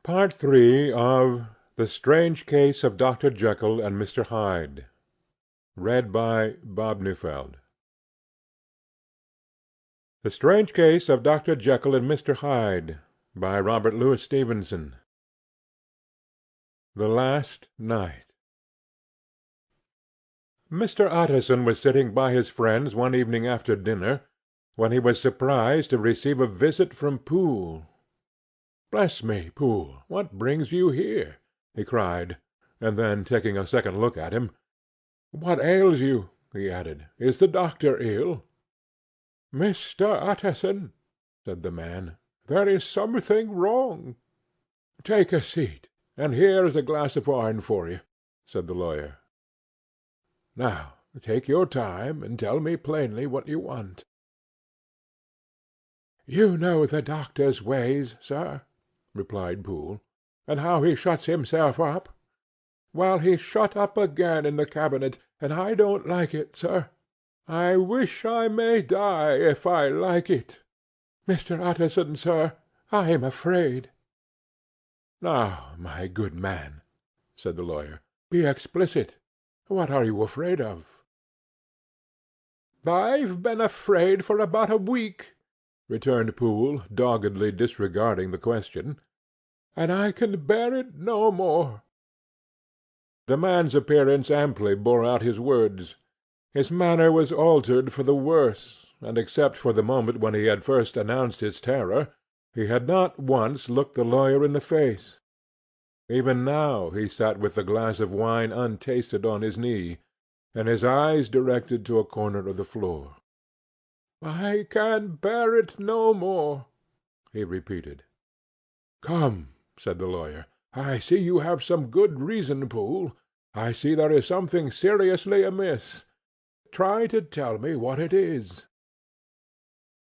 Part III of The Strange Case of Dr. Jekyll and Mr. Hyde. Read by Bob Neufeld. The Strange Case of Dr. Jekyll and Mr. Hyde, by Robert Louis Stevenson. The Last Night. Mr. Utterson was sitting by his friends one evening after dinner, when he was surprised to receive a visit from Poole. "Bless me, Poole, what brings you here?" he cried, and then, taking a second look at him, "What ails you?" he added. "Is the doctor ill?" "Mr. Utterson," said the man, "there is something wrong." "Take a seat, and here is a glass of wine for you," said the lawyer. "Now take your time, and tell me plainly what you want." "You know the doctor's ways, sir," replied Poole, "and how he shuts himself up. Well, he's shut up again in the cabinet, and I don't like it, sir. I wish I may die if I like it. Mr. Utterson, sir, I am afraid." "Now, my good man," said the lawyer, "be explicit. What are you afraid of?" "I've been afraid for about a week," returned Poole, doggedly disregarding the question, "and I can bear it no more." The man's appearance amply bore out his words. His manner was altered for the worse, and except for the moment when he had first announced his terror, he had not once looked the lawyer in the face. Even now he sat with the glass of wine untasted on his knee, and his eyes directed to a corner of the floor. "I can bear it no more," he repeated. "Come," said the lawyer, "I see you have some good reason, Poole. I see there is something seriously amiss. Try to tell me what it is."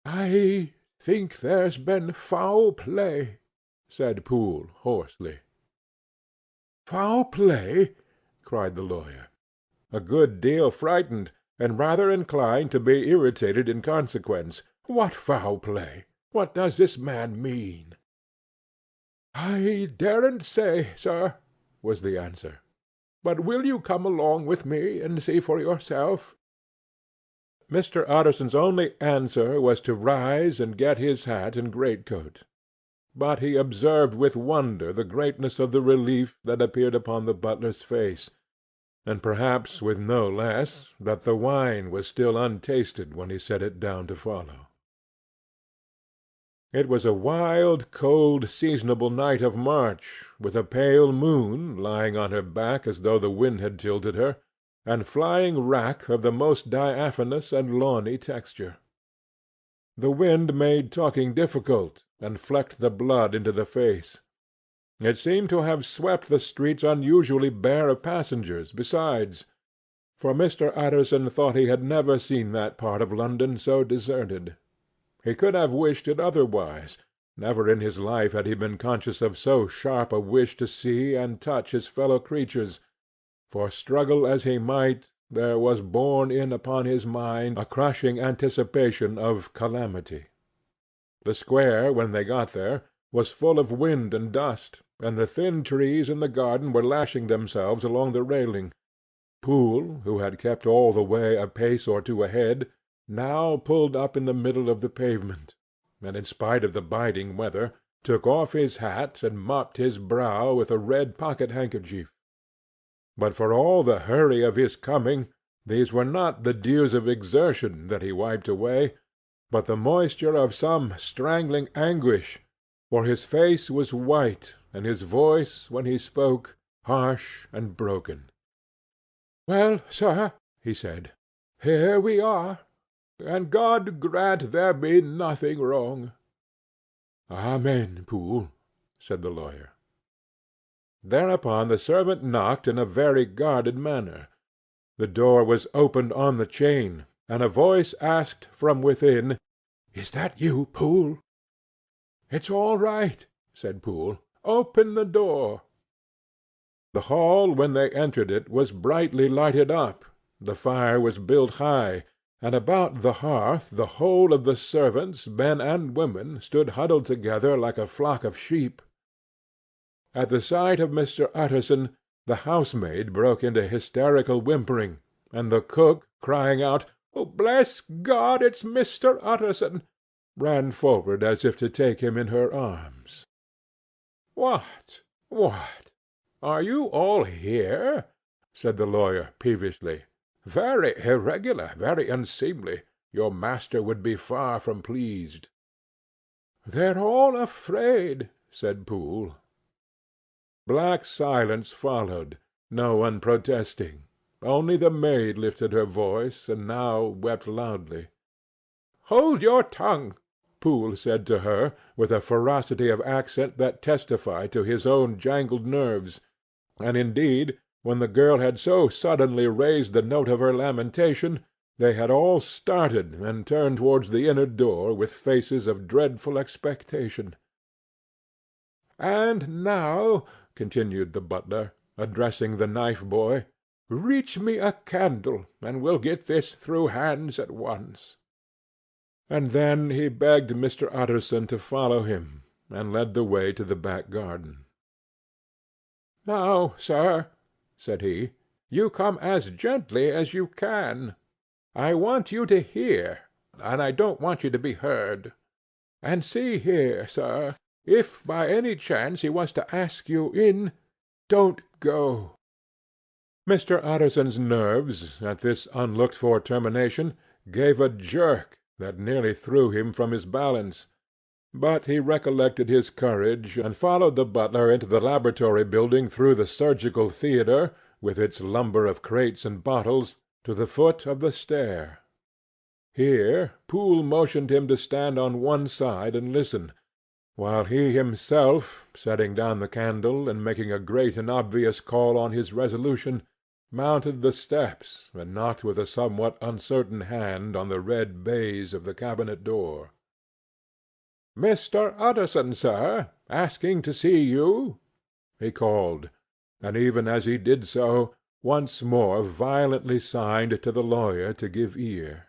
"I think there's been foul play," said Poole hoarsely. "Foul play!" cried the lawyer, a good deal frightened, and rather inclined to be irritated in consequence. "What foul play? What does this man mean?" "I daren't say, sir," was the answer. "But will you come along with me and see for yourself?" Mr. Utterson's only answer was to rise and get his hat and greatcoat. But he observed with wonder the greatness of the relief that appeared upon the butler's face, and perhaps with no less, that the wine was still untasted when he set it down to follow. It was a wild, cold, seasonable night of March, with a pale moon lying on her back as though the wind had tilted her, and flying wrack of the most diaphanous and lawny texture. The wind made talking difficult, and flecked the blood into the face. It seemed to have swept the streets unusually bare of passengers, besides, for Mr. Utterson thought he had never seen that part of London so deserted. He could have wished it otherwise. Never in his life had he been conscious of so sharp a wish to see and touch his fellow-creatures, for, struggle as he might, there was borne in upon his mind a crushing anticipation of calamity. The square, when they got there, was full of wind and dust, and the thin trees in the garden were lashing themselves along the railing. Poole, who had kept all the way a pace or two ahead, now pulled up in the middle of the pavement, and, in spite of the biting weather, took off his hat and mopped his brow with a red pocket-handkerchief. But for all the hurry of his coming, these were not the dews of exertion that he wiped away, but the moisture of some strangling anguish, for his face was white, and his voice, when he spoke, harsh and broken. "Well, sir," he said, "here we are, and God grant there be nothing wrong." "Amen, Poole," said the lawyer. Thereupon the servant knocked in a very guarded manner. The door was opened on the chain, and a voice asked from within, "Is that you, Poole?" "It's all right," said Poole. "Open the door." The hall, when they entered it, was brightly lighted up, the fire was built high, and about the hearth the whole of the servants, men and women, stood huddled together like a flock of sheep. At the sight of Mr. Utterson, the housemaid broke into hysterical whimpering, and the cook, crying out, "Oh, bless God, it's Mr. Utterson!" ran forward as if to take him in her arms. "What! What! Are you all here?" said the lawyer, peevishly. "Very irregular, very unseemly. Your master would be far from pleased." "They're all afraid," said Poole. Black silence followed, no one protesting. Only the maid lifted her voice, and now wept loudly. "Hold your tongue," Poole said to her, with a ferocity of accent that testified to his own jangled nerves; and indeed, when the girl had so suddenly raised the note of her lamentation, they had all started and turned towards the inner door with faces of dreadful expectation. "And now," continued the butler, addressing the knife-boy, "reach me a candle, and we'll get this through hands at once." And then he begged Mr. Utterson to follow him, and led the way to the back garden. "Now, sir," said he, "you come as gently as you can. I want you to hear, and I don't want you to be heard. And see here, sir, if by any chance he was to ask you in, don't go." Mr. Utterson's nerves, at this unlooked-for termination, gave a jerk that nearly threw him from his balance; but he recollected his courage, and followed the butler into the laboratory building through the surgical theatre, with its lumber of crates and bottles, to the foot of the stair. Here Poole motioned him to stand on one side and listen, while he himself, setting down the candle, and making a great and obvious call on his resolution, mounted the steps, and knocked with a somewhat uncertain hand on the red baize of the cabinet door. "Mr. Utterson, sir, asking to see you," he called, and even as he did so, once more violently signed to the lawyer to give ear.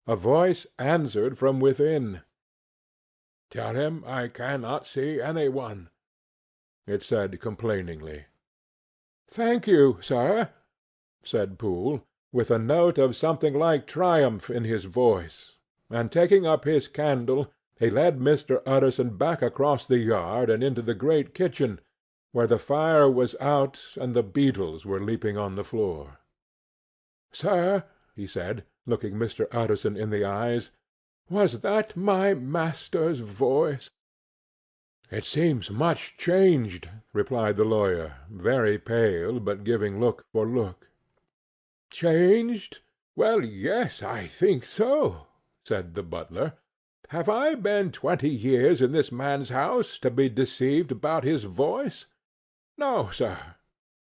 A voice answered from within. "Tell him I cannot see any one," it said complainingly. "Thank you, sir," said Poole, with a note of something like triumph in his voice, and taking up his candle, he led Mr. Utterson back across the yard and into the great kitchen, where the fire was out and the beetles were leaping on the floor. "Sir," he said, looking Mr. Utterson in the eyes, "was that my master's voice?" "It seems much changed," replied the lawyer, very pale, but giving look for look. "Changed? Well, yes, I think so," said the butler. "Have I been 20 years in this man's house to be deceived about his voice? No, sir.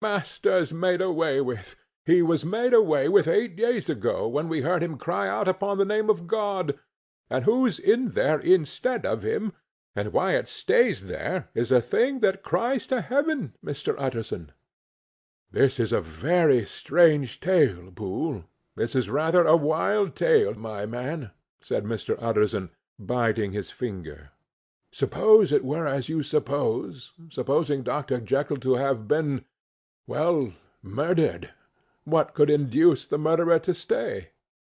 Master's made away with. He was made away with 8 days ago, when we heard him cry out upon the name of God. And who's in there instead of him, and why it stays there, is a thing that cries to heaven, Mr. Utterson." "This is a very strange tale, Poole. This is rather a wild tale, my man," said Mr. Utterson, biting his finger. "Suppose it were as you suppose, supposing Dr. Jekyll to have been, well, murdered, what could induce the murderer to stay?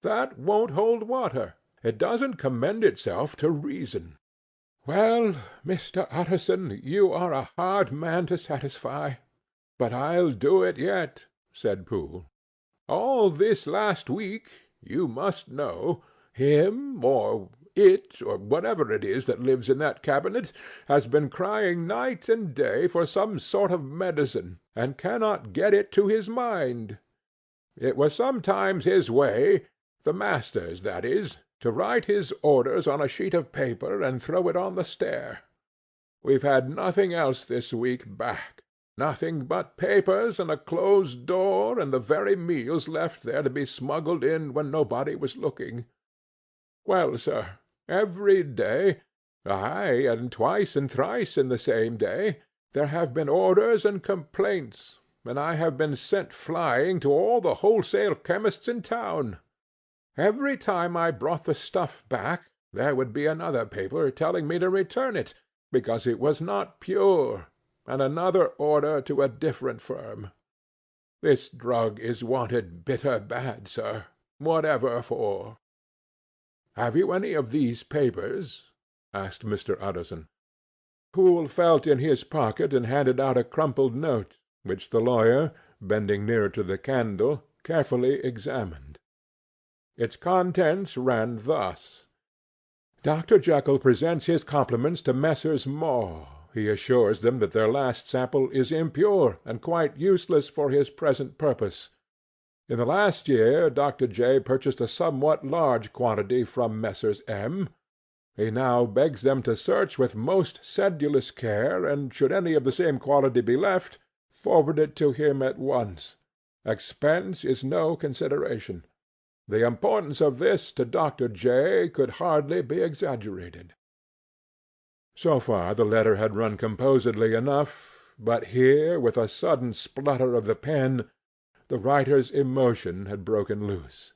That won't hold water. It doesn't commend itself to reason." "Well, Mr. Utterson, you are a hard man to satisfy. But I'll do it yet," said Poole. "All this last week, you must know, him, or it, or whatever it is that lives in that cabinet, has been crying night and day for some sort of medicine, and cannot get it to his mind. It was sometimes his way, the master's, that is, to write his orders on a sheet of paper and throw it on the stair. We've had nothing else this week back, nothing but papers and a closed door and the very meals left there to be smuggled in when nobody was looking. Well, sir, every day, aye, and twice and thrice in the same day, there have been orders and complaints, and I have been sent flying to all the wholesale chemists in town. Every time I brought the stuff back, there would be another paper telling me to return it, because it was not pure, and another order to a different firm. This drug is wanted bitter bad, sir, whatever for." "Have you any of these papers?" asked Mr. Utterson. Poole felt in his pocket and handed out a crumpled note, which the lawyer, bending nearer to the candle, carefully examined. Its contents ran thus: "Dr. Jekyll presents his compliments to Messrs. Maw. He assures them that their last sample is impure and quite useless for his present purpose. In the last year Dr. J. purchased a somewhat large quantity from Messrs. M. He now begs them to search with most sedulous care, and should any of the same quality be left, forward it to him at once. Expense is no consideration. The importance of this to Dr. J. could hardly be exaggerated." So far the letter had run composedly enough, but here, with a sudden splutter of the pen, the writer's emotion had broken loose.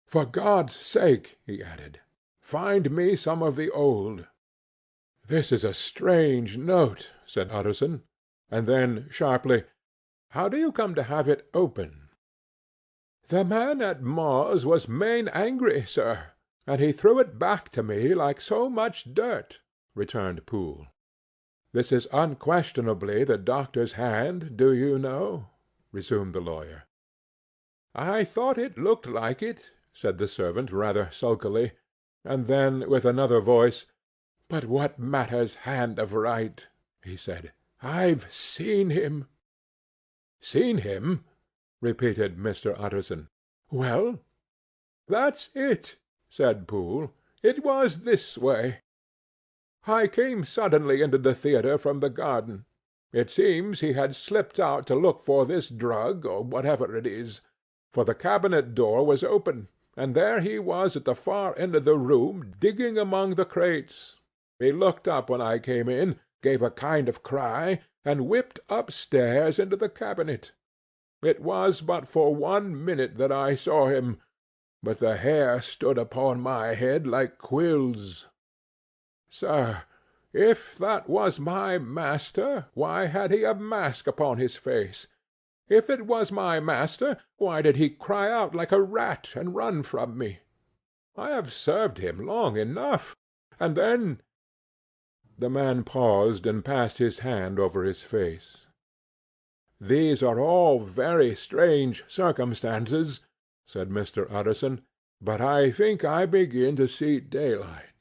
"For God's sake," he added, "find me some of the old." "This is a strange note," said Utterson, and then sharply, "How do you come to have it open?" "The man at Maw's was main angry, sir, and he threw it back to me like so much dirt," returned Poole. "This is unquestionably the doctor's hand, do you know?" resumed the lawyer. "I thought it looked like it," said the servant rather sulkily, and then with another voice, "But what matters hand of right?" he said. "I've seen him." "Seen him?" repeated Mr. Utterson. "Well?" "That's it," said Poole. "It was this way. I came suddenly into the theatre from the garden. It seems he had slipped out to look for this drug, or whatever it is, for the cabinet door was open, and there he was at the far end of the room digging among the crates. He looked up when I came in, gave a kind of cry, and whipped upstairs into the cabinet. It was but for 1 minute that I saw him, but the hair stood upon my head like quills. Sir, if that was my master, why had he a mask upon his face? If it was my master, why did he cry out like a rat and run from me? I have served him long enough, and then—" The man paused and passed his hand over his face. "These are all very strange circumstances," said Mr. Utterson, "but I think I begin to see daylight.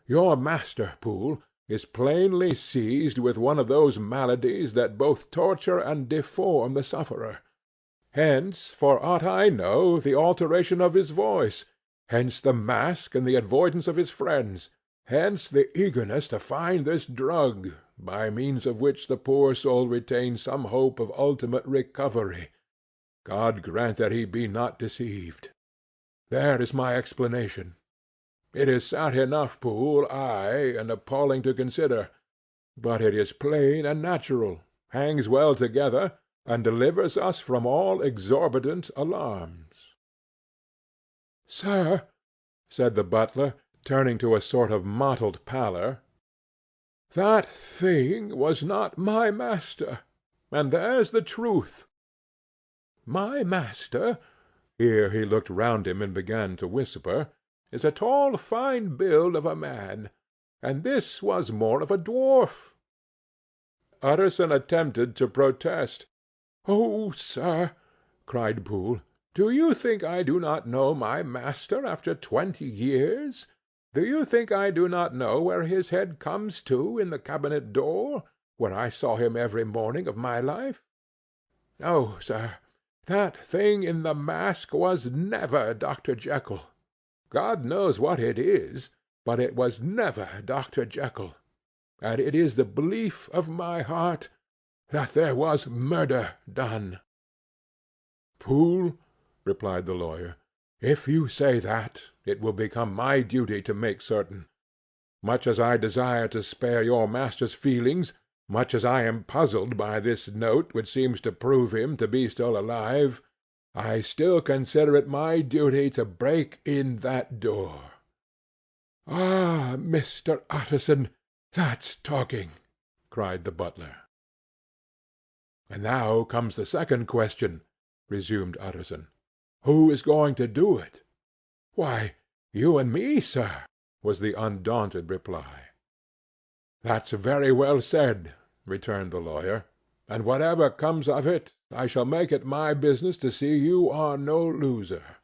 Your master, Poole, is plainly seized with one of those maladies that both torture and deform the sufferer. Hence, for aught I know, the alteration of his voice; hence the mask and the avoidance of his friends; hence the eagerness to find this drug, by means of which the poor soul retains some hope of ultimate recovery. God grant that he be not deceived. There is my explanation. It is sad enough, Poole, aye, and appalling to consider, but it is plain and natural, hangs well together, and delivers us from all exorbitant alarms." "Sir," said the butler, turning to a sort of mottled pallor, "that thing was not my master, and there's the truth. My master," here he looked round him and began to whisper, "is a tall fine build of a man, and this was more of a dwarf." Utterson attempted to protest. "Oh, sir," cried Poole, "do you think I do not know my master after 20 years? Do you think I do not know where his head comes to in the cabinet door, where I saw him every morning of my life? No, sir, that thing in the mask was never Dr. Jekyll. God knows what it is, but it was never Dr. Jekyll, and it is the belief of my heart that there was murder done." "Poole," replied the lawyer, "if you say that, it will become my duty to make certain. Much as I desire to spare your master's feelings, much as I am puzzled by this note which seems to prove him to be still alive, I still consider it my duty to break in that door. Ah, Mr. Utterson, "That's talking!" cried the butler. "And now comes the second question," resumed Utterson. "Who is going to do it?" "Why, you and me, sir," was the undaunted reply. "That's very well said," returned the lawyer, "and whatever comes of it, I shall make it my business to see you are no loser."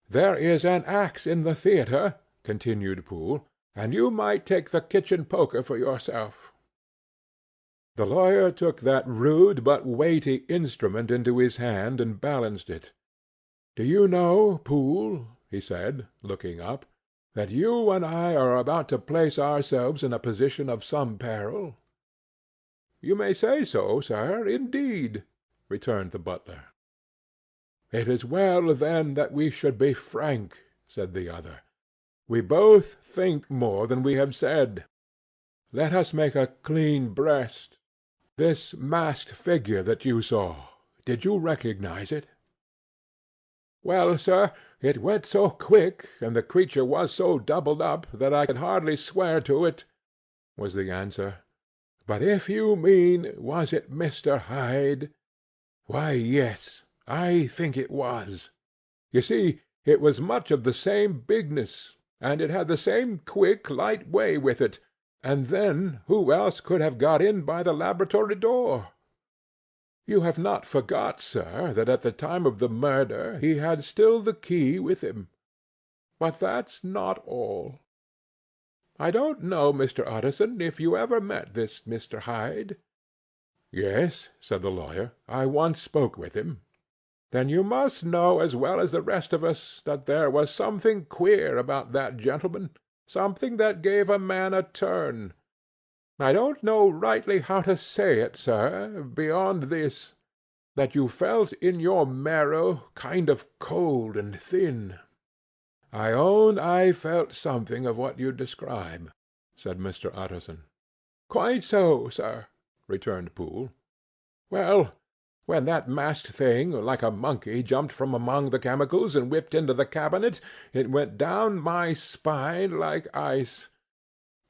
"There is an axe in the theatre," continued Poole, "and you might take the kitchen poker for yourself." The lawyer took that rude but weighty instrument into his hand and balanced it. "Do you know, Poole," he said, looking up, "that you and I are about to place ourselves in a position of some peril?" "You may say so, sir, indeed," returned the butler. "It is well, then, that we should be frank," said the other. "We both think more than we have said. Let us make a clean breast. This masked figure that you saw, did you recognize it?" "Well, sir, it went so quick, and the creature was so doubled up, that I could hardly swear to it," was the answer. "But if you mean, was it Mr. Hyde? Why, yes, I think it was. You see, it was much of the same bigness, and it had the same quick, light way with it, and then who else could have got in by the laboratory door? You have not forgot, sir, that at the time of the murder he had still the key with him. But that's not all. I don't know, Mr. Utterson, if you ever met this Mr. Hyde?" "Yes," said the lawyer, "I once spoke with him." "Then you must know as well as the rest of us that there was something queer about that gentleman, something that gave a man a turn. I don't know rightly how to say it, sir, beyond this, that you felt in your marrow kind of cold and thin." "I own I felt something of what you describe," said Mr. Utterson. "Quite so, sir," returned Poole. "Well, when that masked thing, like a monkey, jumped from among the chemicals and whipped into the cabinet, it went down my spine like ice.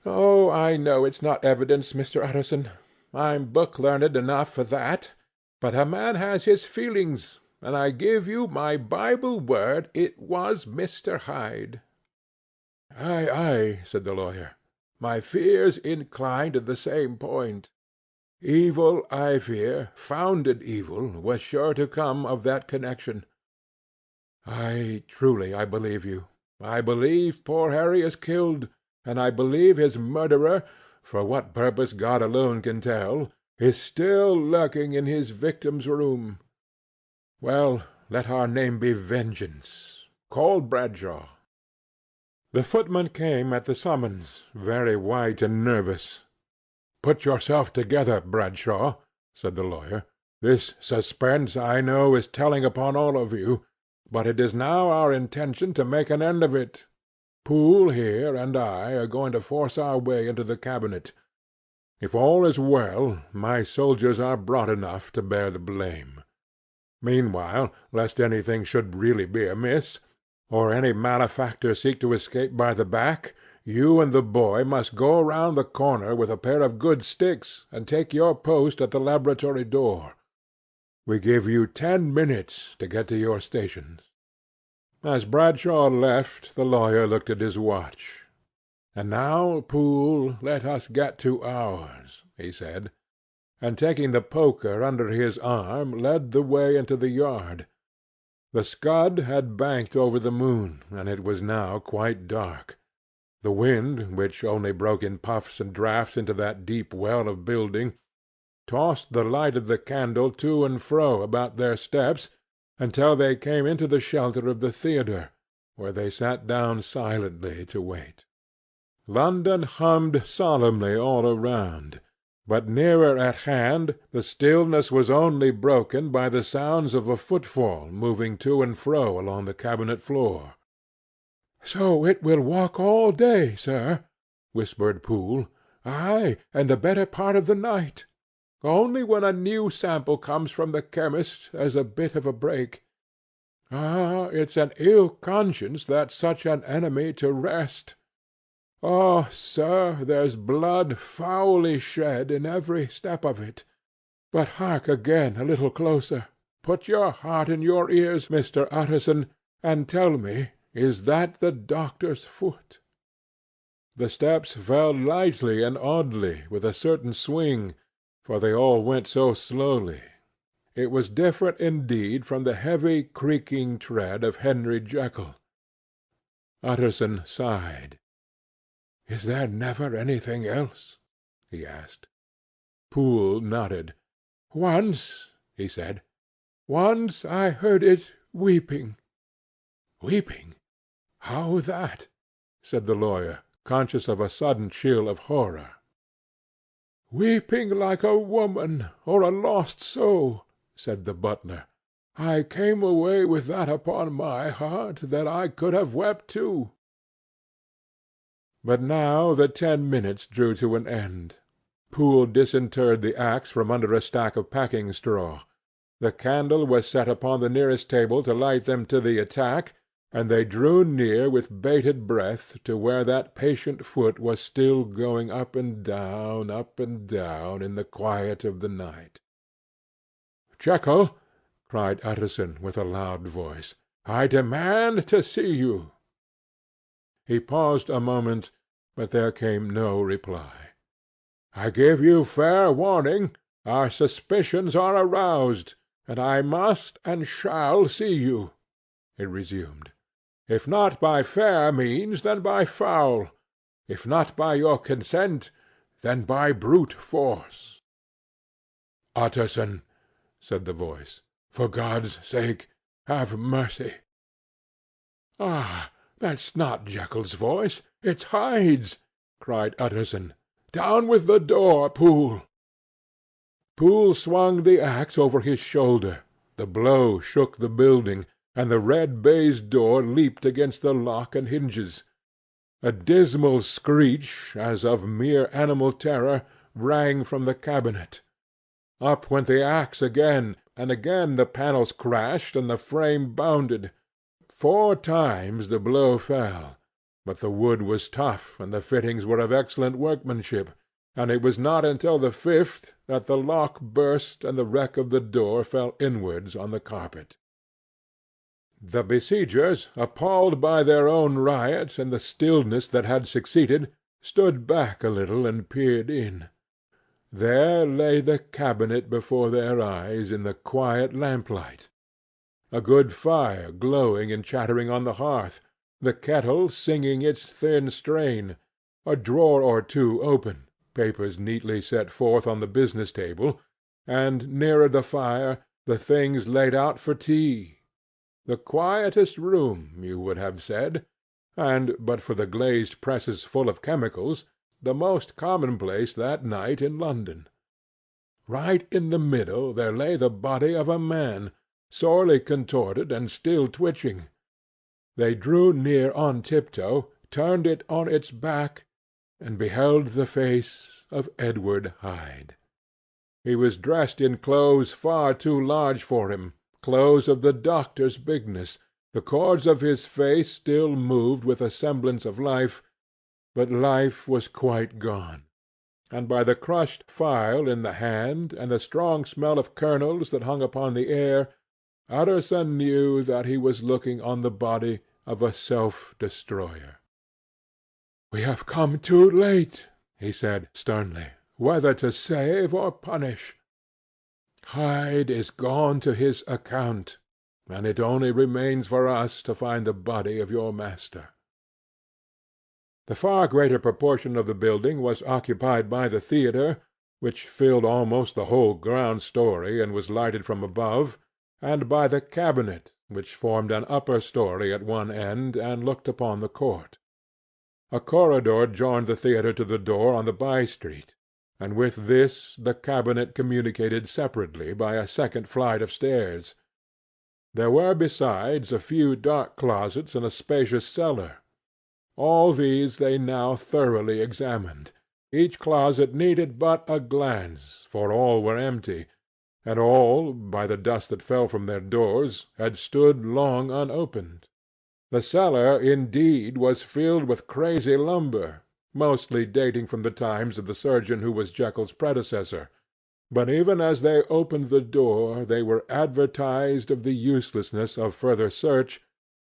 Oh, I know it's not evidence, Mr. Utterson. I'm book-learned enough for that. But a man has his feelings, and I give you my Bible word it was Mr. Hyde." "Aye, aye," said the lawyer. "My fears incline to the same point. Evil, I fear, founded evil, was sure to come of that connection. Truly I believe you. I believe poor Harry is killed, and I believe his murderer, for what purpose God alone can tell, is still lurking in his victim's room. Well, let our name be Vengeance. Call Bradshaw." The footman came at the summons, very white and nervous. "Put yourself together, Bradshaw," said the lawyer. "This suspense, I know, is telling upon all of you, but it is now our intention to make an end of it. Poole here and I are going to force our way into the cabinet. If all is well, my soldiers are broad enough to bear the blame. Meanwhile, lest anything should really be amiss, or any malefactor seek to escape by the back, you and the boy must go round the corner with a pair of good sticks, and take your post at the laboratory door. We give you 10 minutes to get to your stations." As Bradshaw left, the lawyer looked at his watch. "And now, Poole, let us get to ours," he said, and taking the poker under his arm led the way into the yard. The scud had banked over the moon, and it was now quite dark. The wind, which only broke in puffs and draughts into that deep well of building, tossed the light of the candle to and fro about their steps until they came into the shelter of the theatre, where they sat down silently to wait. London hummed solemnly all around, but nearer at hand the stillness was only broken by the sounds of a footfall moving to and fro along the cabinet floor. "So it will walk all day, sir," whispered Poole. "Aye, and the better part of the night. Only when a new sample comes from the chemist there's a bit of a break. Ah, it's an ill conscience that's such an enemy to rest. Oh, sir, there's blood foully shed in every step of it. But hark again a little closer. Put your heart in your ears, Mr. Utterson, and tell me, is that the doctor's foot?" The steps fell lightly and oddly, with a certain swing, for they all went so slowly. It was different indeed from the heavy creaking tread of Henry Jekyll. Utterson sighed. "Is there never anything else?" he asked. Poole nodded. "Once," he said, "once I heard it weeping." "Weeping? How that?" said the lawyer, conscious of a sudden chill of horror. "Weeping like a woman, or a lost soul," said the butler. "I came away with that upon my heart that I could have wept too." But now the 10 minutes drew to an end. Poole disinterred the axe from under a stack of packing straw. The candle was set upon the nearest table to light them to the attack, and they drew near with bated breath to where that patient foot was still going up and down in the quiet of the night. "Jekyll," cried Utterson with a loud voice, "I demand to see you." He paused a moment, but there came no reply. "I give you fair warning. Our suspicions are aroused, and I must and shall see you," he resumed. "If not by fair means, then by foul. If not by your consent, then by brute force." "Utterson," said the voice, "for God's sake, have mercy." "Ah, that's not Jekyll's voice. It's Hyde's," cried Utterson. "Down with the door, Poole." Poole swung the axe over his shoulder. The blow shook the building, and the red baize door leaped against the lock and hinges. A dismal screech, as of mere animal terror, rang from the cabinet. Up went the axe again, and again the panels crashed and the frame bounded. 4 times the blow fell, but the wood was tough and the fittings were of excellent workmanship, and it was not until the 5th that the lock burst and the wreck of the door fell inwards on the carpet. The besiegers, appalled by their own riot and the stillness that had succeeded, stood back a little and peered in. There lay the cabinet before their eyes in the quiet lamplight, a good fire glowing and chattering on the hearth, the kettle singing its thin strain, a drawer or two open, papers neatly set forth on the business table, and, nearer the fire, the things laid out for tea. The quietest room, you would have said, and, but for the glazed presses full of chemicals, the most commonplace that night in London. Right in the middle there lay the body of a man, sorely contorted and still twitching. They drew near on tiptoe, turned it on its back, and beheld the face of Edward Hyde. He was dressed in clothes far too large for him, clothes of the doctor's bigness. The cords of his face still moved with a semblance of life, but life was quite gone, and by the crushed phial in the hand, and the strong smell of kernels that hung upon the air, Utterson knew that he was looking on the body of a self-destroyer. "We have come too late," he said sternly, "whether to save or punish. Hyde is gone to his account, and it only remains for us to find the body of your master." The far greater proportion of the building was occupied by the theatre, which filled almost the whole ground story and was lighted from above, and by the cabinet, which formed an upper story at one end and looked upon the court. A corridor joined the theatre to the door on the by-street, and with this the cabinet communicated separately by a second flight of stairs. There were besides a few dark closets and a spacious cellar. All these they now thoroughly examined. Each closet needed but a glance, for all were empty, and all, by the dust that fell from their doors, had stood long unopened. The cellar, indeed, was filled with crazy lumber, mostly dating from the times of the surgeon who was Jekyll's predecessor, but even as they opened the door they were advertised of the uselessness of further search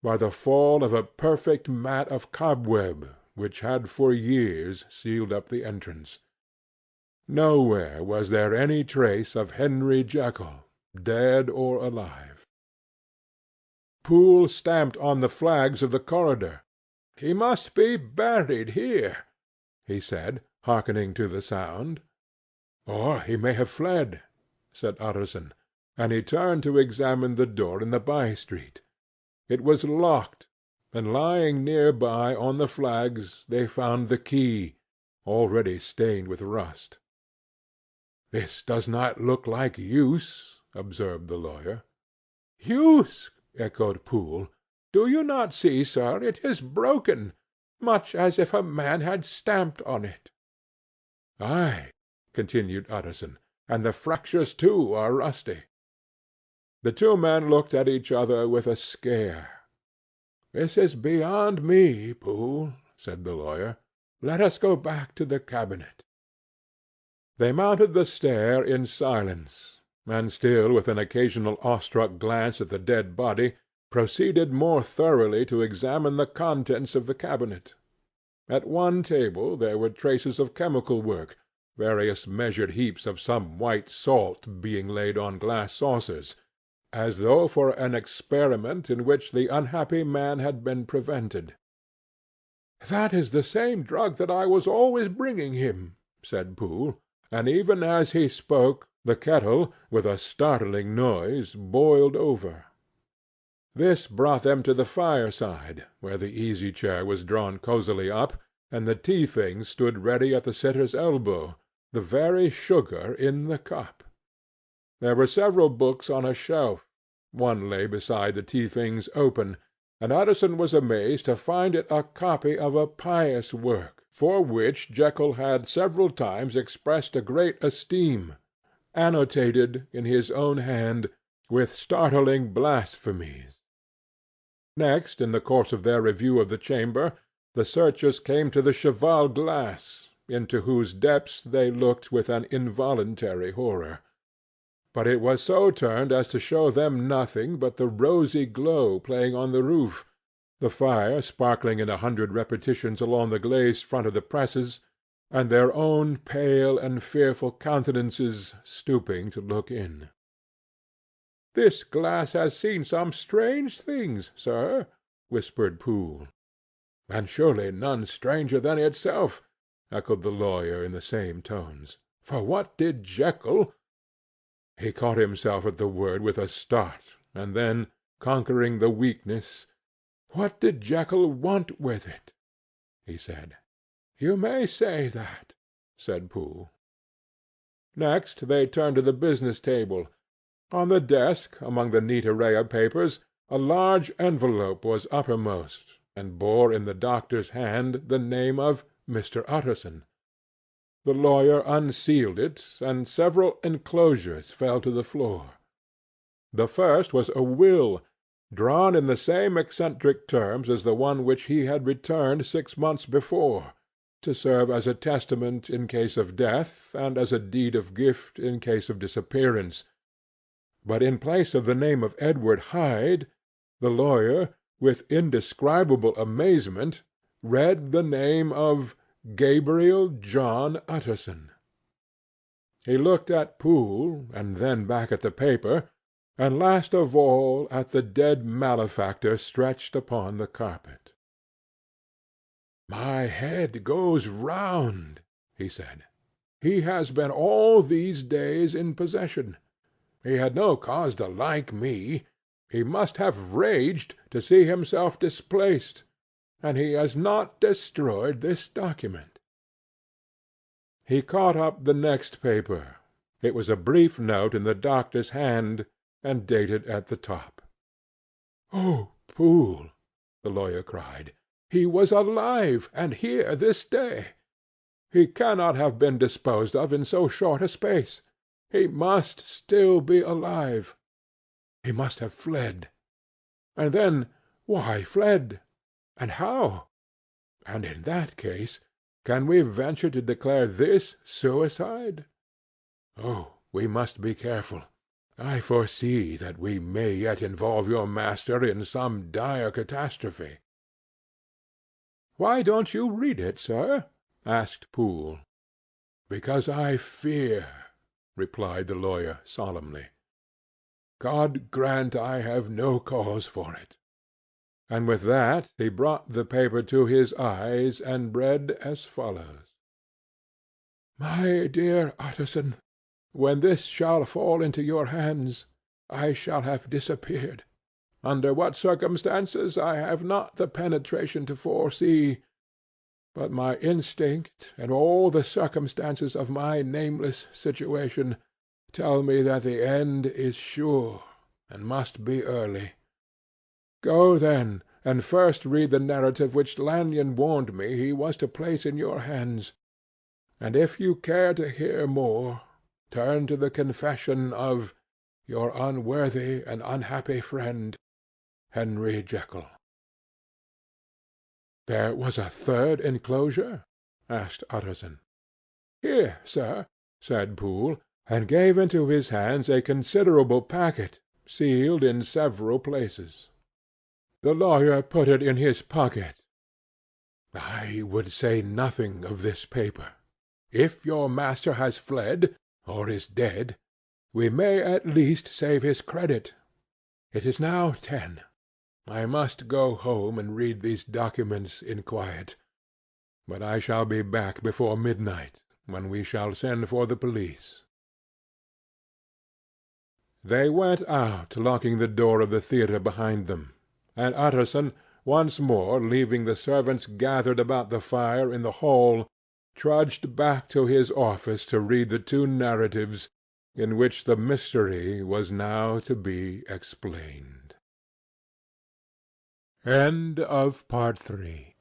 by the fall of a perfect mat of cobweb which had for years sealed up the entrance. Nowhere was there any trace of Henry Jekyll, dead or alive. Poole stamped on the flags of the corridor. "He must be buried here," he said, hearkening to the sound. "Or he may have fled," said Utterson, and he turned to examine the door in the by-street. It was locked, and lying near by on the flags they found the key, already stained with rust. "This does not look like use," observed the lawyer. "Use!" echoed Poole. "Do you not see, sir, it is broken, much as if a man had stamped on it." "Ay," continued Utterson, "and the fractures too are rusty." The two men looked at each other with a scare. "This is beyond me, Poole," said the lawyer. "Let us go back to the cabinet." They mounted the stair in silence, and still with an occasional awestruck glance at the dead body, proceeded more thoroughly to examine the contents of the cabinet. At one table there were traces of chemical work, various measured heaps of some white salt being laid on glass saucers, as though for an experiment in which the unhappy man had been prevented. "That is the same drug that I was always bringing him," said Poole, and even as he spoke the kettle, with a startling noise, boiled over. This brought them to the fireside, where the easy-chair was drawn cosily up, and the tea-things stood ready at the sitter's elbow, the very sugar in the cup. There were several books on a shelf. One lay beside the tea-things open, and Utterson was amazed to find it a copy of a pious work, for which Jekyll had several times expressed a great esteem, annotated in his own hand with startling blasphemies. Next, in the course of their review of the chamber, the searchers came to the cheval glass, into whose depths they looked with an involuntary horror. But it was so turned as to show them nothing but the rosy glow playing on the roof, the fire sparkling in 100 repetitions along the glazed front of the presses, and their own pale and fearful countenances stooping to look in. "This glass has seen some strange things, sir," whispered Poole. "And surely none stranger than itself," echoed the lawyer in the same tones. "For what did Jekyll—" He caught himself at the word with a start, and then, conquering the weakness, "What did Jekyll want with it?" he said. "You may say that," said Poole. Next they turned to the business table. On the desk, among the neat array of papers, a large envelope was uppermost, and bore in the doctor's hand the name of Mr. Utterson. The lawyer unsealed it, and several enclosures fell to the floor. The first was a will, drawn in the same eccentric terms as the one which he had returned 6 months before, to serve as a testament in case of death, and as a deed of gift in case of disappearance. But in place of the name of Edward Hyde, the lawyer, with indescribable amazement, read the name of Gabriel John Utterson. He looked at Poole, and then back at the paper, and last of all at the dead malefactor stretched upon the carpet. "My head goes round," he said. "He has been all these days in possession. He had no cause to like me. He must have raged to see himself displaced, and he has not destroyed this document." He caught up the next paper. It was a brief note in the doctor's hand, and dated at the top. "Oh, Poole!" the lawyer cried. "He was alive, and here this day. He cannot have been disposed of in so short a space. He must still be alive. He must have fled. And then, why fled? And how? And in that case, Can we venture to declare this suicide? Oh, we must be careful. I foresee that we may yet involve your master in some dire catastrophe." "Why don't you read it, sir?" asked Poole. "Because I fear," replied the lawyer solemnly. "God grant I have no cause for it." And with that he brought the paper to his eyes, and read as follows: "My dear Utterson, when this shall fall into your hands, I shall have disappeared. Under what circumstances I have not the penetration to foresee, but my instinct and all the circumstances of my nameless situation tell me that the end is sure, and must be early. Go, then, and first read the narrative which Lanyon warned me he was to place in your hands, and if you care to hear more, turn to the confession of your unworthy and unhappy friend, Henry Jekyll." "There was a third enclosure?" asked Utterson. "Here, sir," said Poole, and gave into his hands a considerable packet, sealed in several places. The lawyer put it in his pocket. "I would say nothing of this paper. If your master has fled, or is dead, we may at least save his credit. It is now 10. I must go home and read these documents in quiet, but I shall be back before midnight, when we shall send for the police." They went out, locking the door of the theatre behind them, and Utterson, once more leaving the servants gathered about the fire in the hall, trudged back to his office to read the two narratives in which the mystery was now to be explained. End of Part 3.